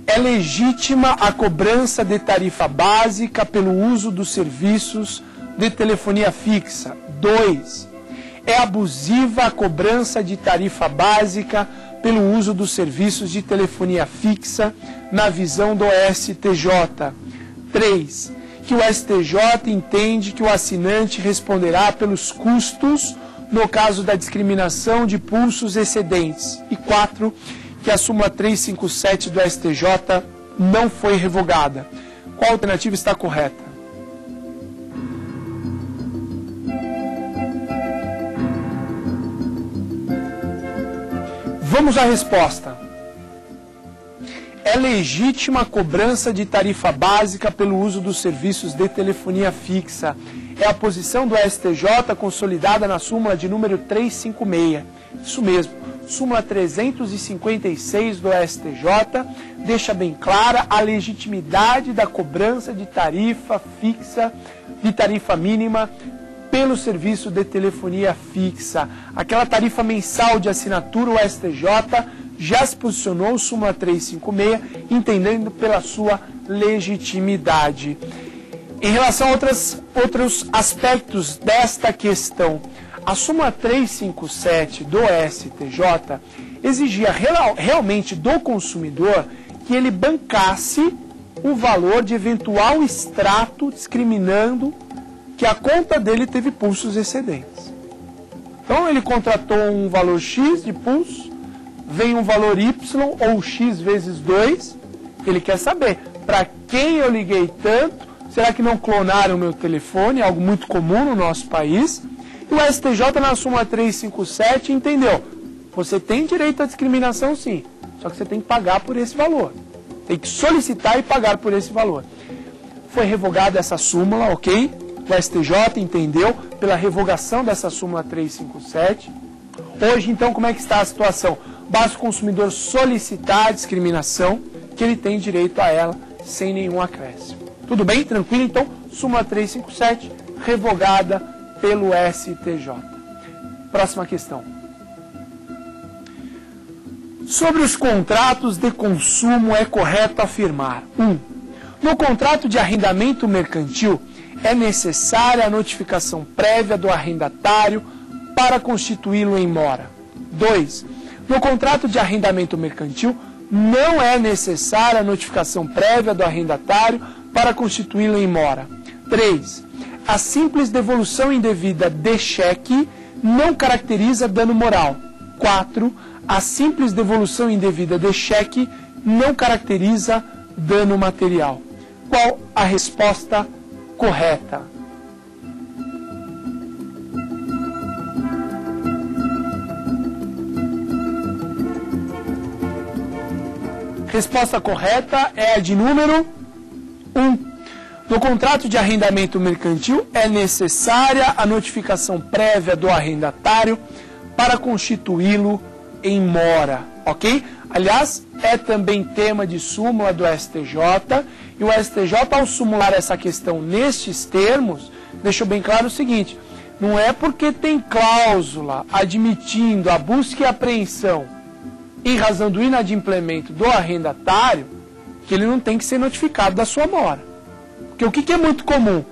É legítima a cobrança de tarifa básica pelo uso dos serviços de telefonia fixa. 2. É abusiva a cobrança de tarifa básica pelo uso dos serviços de telefonia fixa na visão do STJ. 3. Que o STJ entende que o assinante responderá pelos custos no caso da discriminação de pulsos excedentes. E 4. Que a súmula 357 do STJ não foi revogada. Qual alternativa está correta? Vamos à resposta. É legítima a cobrança de tarifa básica pelo uso dos serviços de telefonia fixa. É a posição do STJ consolidada na súmula de número 356. Isso mesmo, súmula 356 do STJ deixa bem clara a legitimidade da cobrança de tarifa fixa, de tarifa mínima, pelo serviço de telefonia fixa. Aquela tarifa mensal de assinatura, o STJ já se posicionou, súmula 356, entendendo pela sua legitimidade. Em relação a outros aspectos desta questão, a súmula 357 do STJ exigia realmente do consumidor que ele bancasse o valor de eventual extrato discriminando que a conta dele teve pulsos excedentes. Então ele contratou um valor X de pulso, vem um valor Y ou X vezes 2, ele quer saber para quem eu liguei tanto, será que não clonaram o meu telefone, algo muito comum no nosso país. E o STJ na súmula 357 entendeu, você tem direito à discriminação sim, só que você tem que pagar por esse valor, tem que solicitar e pagar por esse valor. Foi revogada essa súmula, ok? O STJ entendeu pela revogação dessa súmula 357. Hoje, então, como é que está a situação? Basta o consumidor solicitar a discriminação, que ele tem direito a ela, sem nenhum acréscimo. Tudo bem? Tranquilo? Então, súmula 357, revogada pelo STJ. Próxima questão. Sobre os contratos de consumo, é correto afirmar: 1. No contrato de arrendamento mercantil, é necessária a notificação prévia do arrendatário para constituí-lo em mora. 2. No contrato de arrendamento mercantil, não é necessária a notificação prévia do arrendatário para constituí-lo em mora. 3. A simples devolução indevida de cheque não caracteriza dano moral. 4. A simples devolução indevida de cheque não caracteriza dano material. Qual a resposta correta? Resposta correta é a de número 1. No contrato de arrendamento mercantil é necessária a notificação prévia do arrendatário para constituí-lo em mora, ok? Aliás, é também tema de súmula do STJ, e o STJ, ao sumular essa questão nestes termos, deixou bem claro o seguinte: não é porque tem cláusula admitindo a busca e apreensão em razão do inadimplemento do arrendatário que ele não tem que ser notificado da sua mora. Porque o que é muito comum?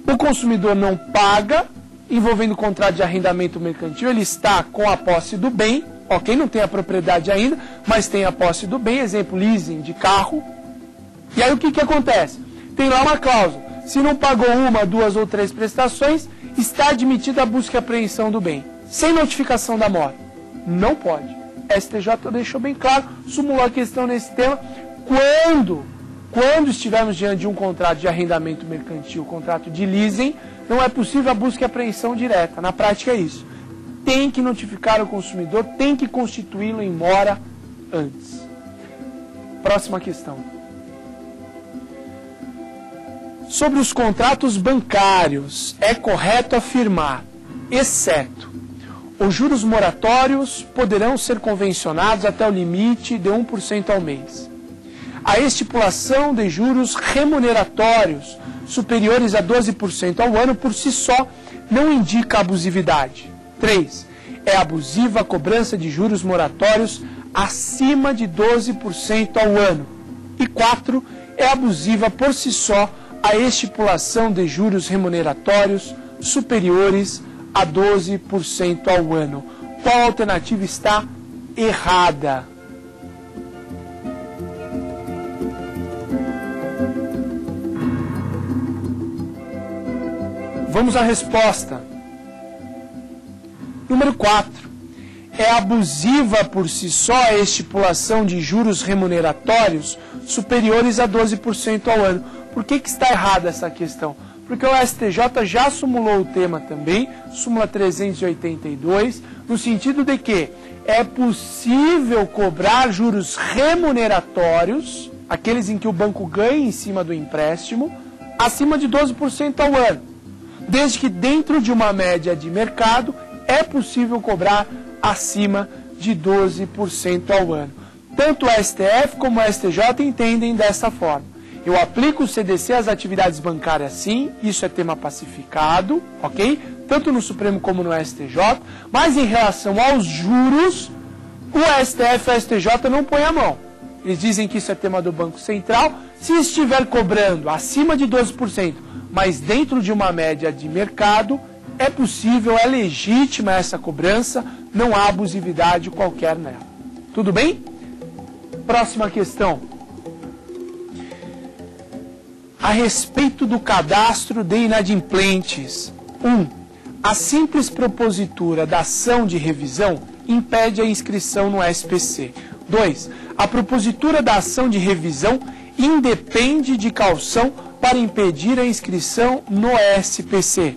O consumidor não paga, envolvendo o contrato de arrendamento mercantil, ele está com a posse do bem, ok? Não tem a propriedade ainda, mas tem a posse do bem, exemplo, leasing de carro. E aí o que acontece? Tem lá uma cláusula: se não pagou uma, 2 ou 3 prestações, está admitida a busca e apreensão do bem, sem notificação da mora. Não pode. STJ deixou bem claro, sumulou a questão nesse tema. Quando estivermos diante de um contrato de arrendamento mercantil, contrato de leasing, não é possível a busca e apreensão direta. Na prática é isso. Tem que notificar o consumidor, tem que constituí-lo em mora antes. Próxima questão. Sobre os contratos bancários, é correto afirmar, exceto, os juros moratórios poderão ser convencionados até o limite de 1% ao mês. A estipulação de juros remuneratórios superiores a 12% ao ano por si só não indica abusividade. 3. É abusiva a cobrança de juros moratórios acima de 12% ao ano. E 4. É abusiva por si só a estipulação de juros remuneratórios superiores a 12% ao ano. Qual alternativa está errada? Vamos à resposta. Número 4. É abusiva por si só a estipulação de juros remuneratórios superiores a 12% ao ano. Por que está errada essa questão? Porque o STJ já sumulou o tema também, súmula 382, no sentido de que é possível cobrar juros remuneratórios, aqueles em que o banco ganha em cima do empréstimo, acima de 12% ao ano, desde que dentro de uma média de mercado é possível cobrar acima de 12% ao ano. Tanto o STF como o STJ entendem dessa forma. Eu aplico o CDC às atividades bancárias sim, isso é tema pacificado, ok? Tanto no Supremo como no STJ, mas em relação aos juros, o STF e o STJ não põem a mão. Eles dizem que isso é tema do Banco Central. Se estiver cobrando acima de 12%, mas dentro de uma média de mercado, é possível, é legítima essa cobrança, não há abusividade qualquer nela. Tudo bem? Próxima questão. A respeito do cadastro de inadimplentes. 1. A simples propositura da ação de revisão impede a inscrição no SPC. 2. A propositura da ação de revisão independe de caução para impedir a inscrição no SPC.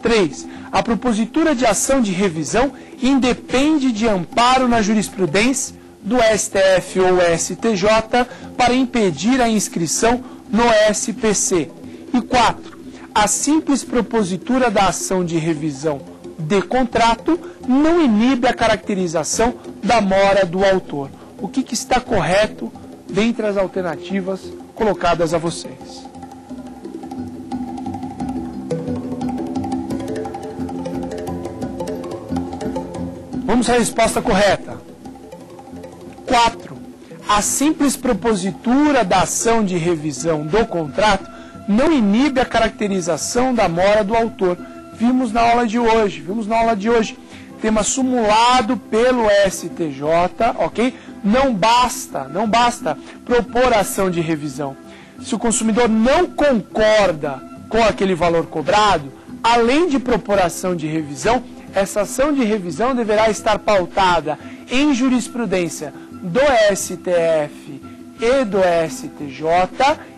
3. A propositura de ação de revisão independe de amparo na jurisprudência do STF ou STJ para impedir a inscrição no SPC. E 4. A simples propositura da ação de revisão de contrato não inibe a caracterização da mora do autor. O que está correto dentre as alternativas colocadas a vocês? Vamos à resposta correta. 4. A simples propositura da ação de revisão do contrato não inibe a caracterização da mora do autor. Vimos na aula de hoje. tema simulado pelo STJ, ok? Não basta propor ação de revisão. Se o consumidor não concorda com aquele valor cobrado, além de propor ação de revisão, essa ação de revisão deverá estar pautada em jurisprudência do STF e do STJ,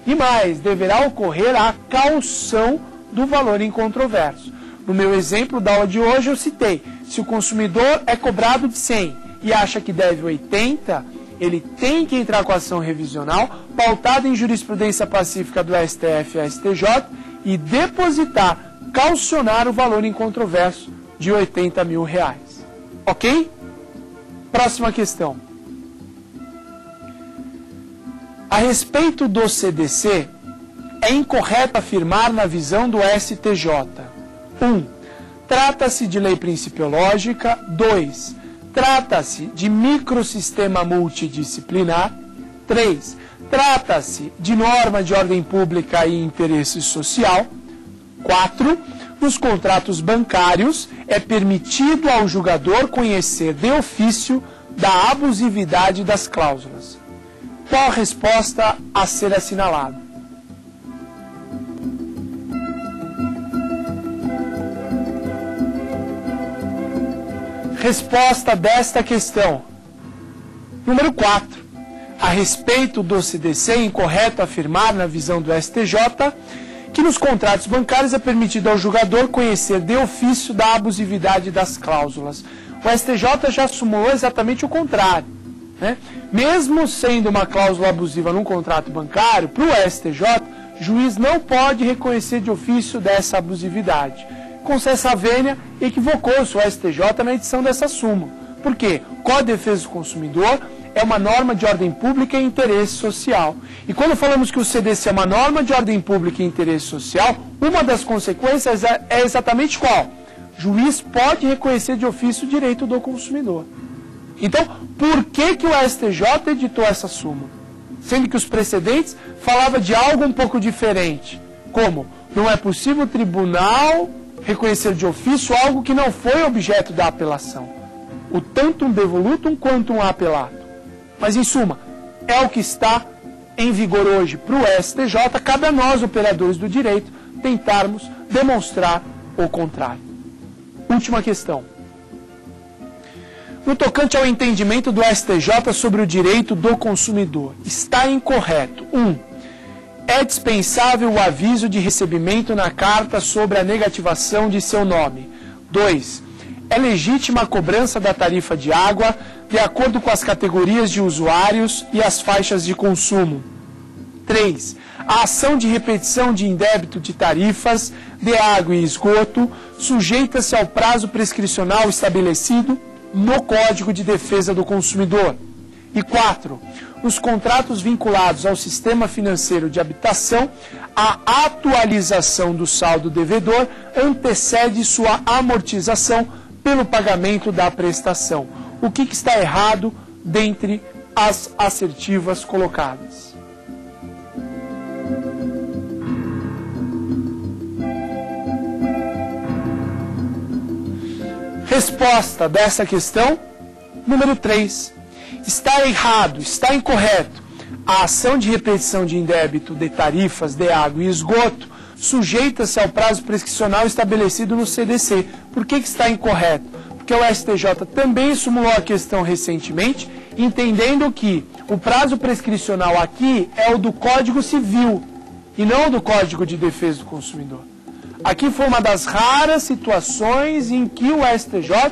e mais, deverá ocorrer a caução do valor em controverso. No meu exemplo da aula de hoje eu citei, se o consumidor é cobrado de 100 e acha que deve 80, ele tem que entrar com a ação revisional, pautada em jurisprudência pacífica do STF e STJ, e depositar, caucionar o valor em controverso de R$80 mil. Ok? Próxima questão. A respeito do CDC, é incorreto afirmar na visão do STJ: 1. Trata-se de lei principiológica. 2. Trata-se de microsistema multidisciplinar. 3. Trata-se de norma de ordem pública e interesse social. 4. Nos contratos bancários, é permitido ao julgador conhecer de ofício da abusividade das cláusulas. Qual a resposta a ser assinalada? Resposta desta questão. Número 4. A respeito do CDC, é incorreto afirmar, na visão do STJ, que nos contratos bancários é permitido ao julgador conhecer de ofício da abusividade das cláusulas. O STJ já sumulou exatamente o contrário, né? Mesmo sendo uma cláusula abusiva num contrato bancário, para o STJ, o juiz não pode reconhecer de ofício dessa abusividade. Concessa vênia equivocou-se o STJ na edição dessa súmula. Por quê? O Código de Defesa do Consumidor é uma norma de ordem pública e interesse social. E quando falamos que o CDC é uma norma de ordem pública e interesse social, uma das consequências é exatamente qual? O juiz pode reconhecer de ofício o direito do consumidor. Então, por que o STJ editou essa súmula? Sendo que os precedentes falavam de algo um pouco diferente. Como? Não é possível o tribunal reconhecer de ofício algo que não foi objeto da apelação. O tantum devolutum quantum apelato. Mas, em suma, é o que está em vigor hoje para o STJ. Cabe a nós, operadores do direito, tentarmos demonstrar o contrário. Última questão. No tocante ao entendimento do STJ sobre o direito do consumidor, está incorreto. 1. É dispensável o aviso de recebimento na carta sobre a negativação de seu nome. 2. É legítima a cobrança da tarifa de água de acordo com as categorias de usuários e as faixas de consumo. 3. A ação de repetição de indébito de tarifas de água e esgoto sujeita-se ao prazo prescricional estabelecido no Código de Defesa do Consumidor. E 4. Nos contratos vinculados ao sistema financeiro de habitação, a atualização do saldo devedor antecede sua amortização pelo pagamento da prestação. O que está errado dentre as assertivas colocadas? Resposta dessa questão, número 3. Está errado, está incorreto. A ação de repetição de indébito de tarifas de água e esgoto sujeita-se ao prazo prescricional estabelecido no CDC. Por que está incorreto? Porque o STJ também sumulou a questão recentemente, entendendo que o prazo prescricional aqui é o do Código Civil e não o do Código de Defesa do Consumidor. Aqui foi uma das raras situações em que o STJ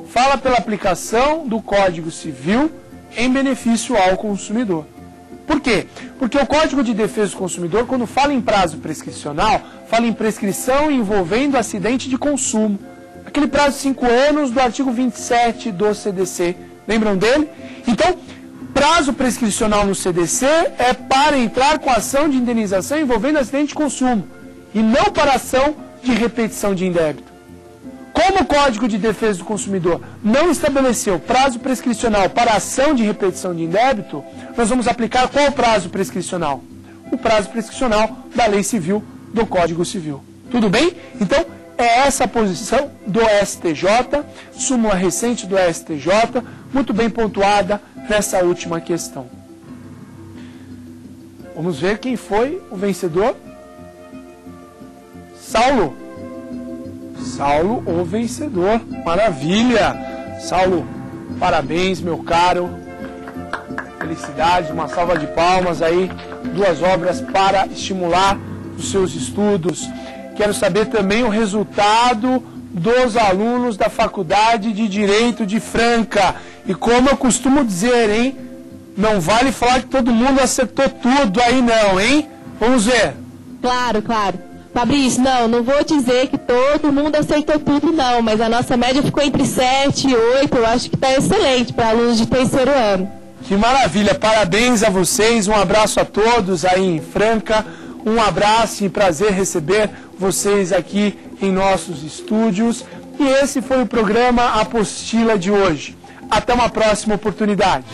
fala pela aplicação do Código Civil em benefício ao consumidor. Por quê? Porque o Código de Defesa do Consumidor, quando fala em prazo prescricional, fala em prescrição envolvendo acidente de consumo. Aquele prazo de 5 anos do artigo 27 do CDC. Lembram dele? Então, prazo prescricional no CDC é para entrar com ação de indenização envolvendo acidente de consumo e não para ação de repetição de indébito. Como o Código de Defesa do Consumidor não estabeleceu prazo prescricional para ação de repetição de indébito, nós vamos aplicar qual prazo prescricional? O prazo prescricional da Lei Civil, do Código Civil. Tudo bem? Então, é essa a posição do STJ, súmula recente do STJ, muito bem pontuada nessa última questão. Vamos ver quem foi o vencedor. Saulo. Saulo, o vencedor. Maravilha. Saulo, parabéns, meu caro. Felicidades, uma salva de palmas aí. 2 obras para estimular os seus estudos. Quero saber também o resultado dos alunos da Faculdade de Direito de Franca. E como eu costumo dizer, hein? Não vale falar que todo mundo acertou tudo aí não, hein? Vamos ver. Claro, claro. Fabrício, não vou dizer que todo mundo acertou tudo não, mas a nossa média ficou entre 7 e 8, eu acho que está excelente para alunos de 3º ano. Que maravilha, parabéns a vocês, um abraço a todos aí em Franca, um abraço e prazer receber vocês aqui em nossos estúdios. E esse foi o programa Apostila de hoje. Até uma próxima oportunidade.